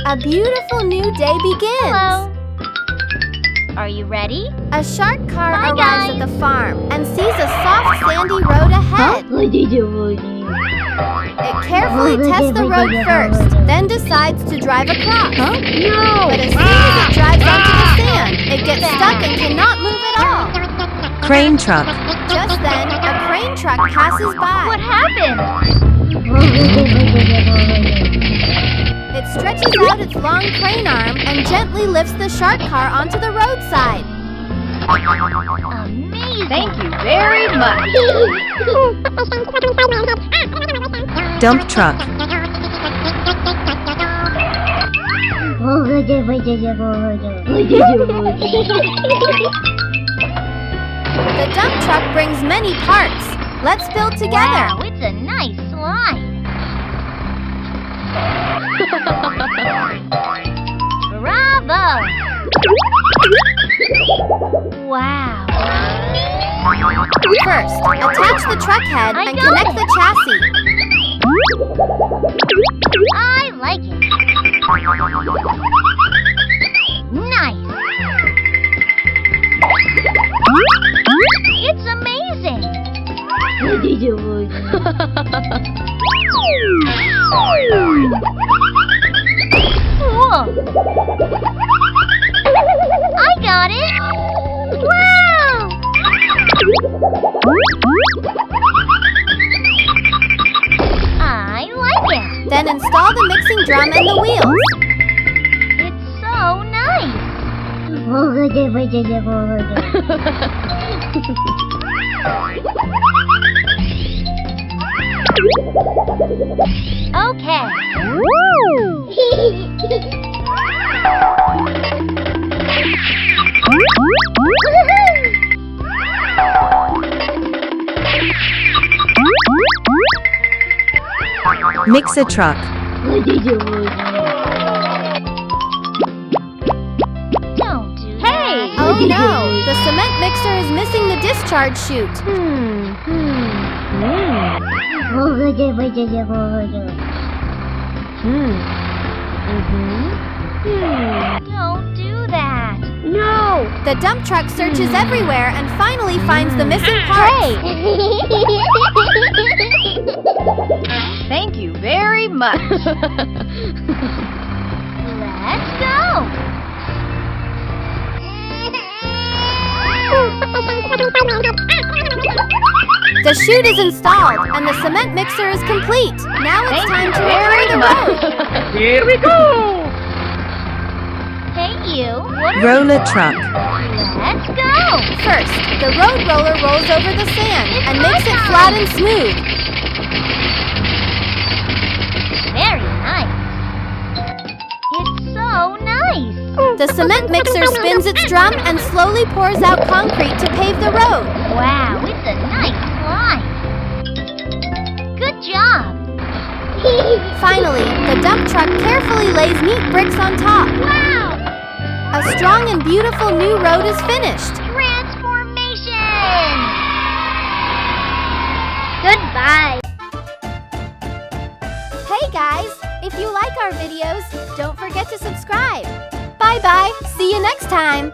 A beautiful new day begins. Hello. Are you ready? A shark car Bye, arrives guys. at the farm and sees a soft sandy road ahead. It carefully tests the road first, then decides to drive across. No! But as soon as it drives onto the sand, it gets stuck and cannot move at all. Crane truck. Just then, a crane truck passes by. What happened? It stretches out its long crane arm and gently lifts the shark car onto the roadside. Amazing! Thank you very much. Dump truck. The dump truck brings many parts. Let's build together. Wow, it's a nice slide. Bravo! Wow. First, attach the truck head I and got connect it. the chassis. I like it. Nice. It's amazing. Whoa. I got it. Wow. I like it. Then install the mixing drum and the wheels. It's so nice. Okay. Mix a truck. Don't do Hey! that. Oh no! The cement mixer is missing the discharge chute. Don't do that. No! The dump truck searches everywhere and finally finds the missing parts. Thank you very much. Let's go. The chute is installed and the cement mixer is complete. Now it's time to repair the road. Here we go! Hey you, what are Roller truck. Let's go. First, the road roller rolls over the sand and makes it flat and smooth. Very nice. It's so nice. The cement mixer spins its drum and slowly pours out concrete to pave the road. Wow, it's a nice slide. Good job. Finally, the dump truck carefully lays neat bricks on top. Wow. A strong and beautiful new road is finished. Transformation. Goodbye. Hey guys, if you like our videos, don't forget to subscribe. Bye-bye. See you next time.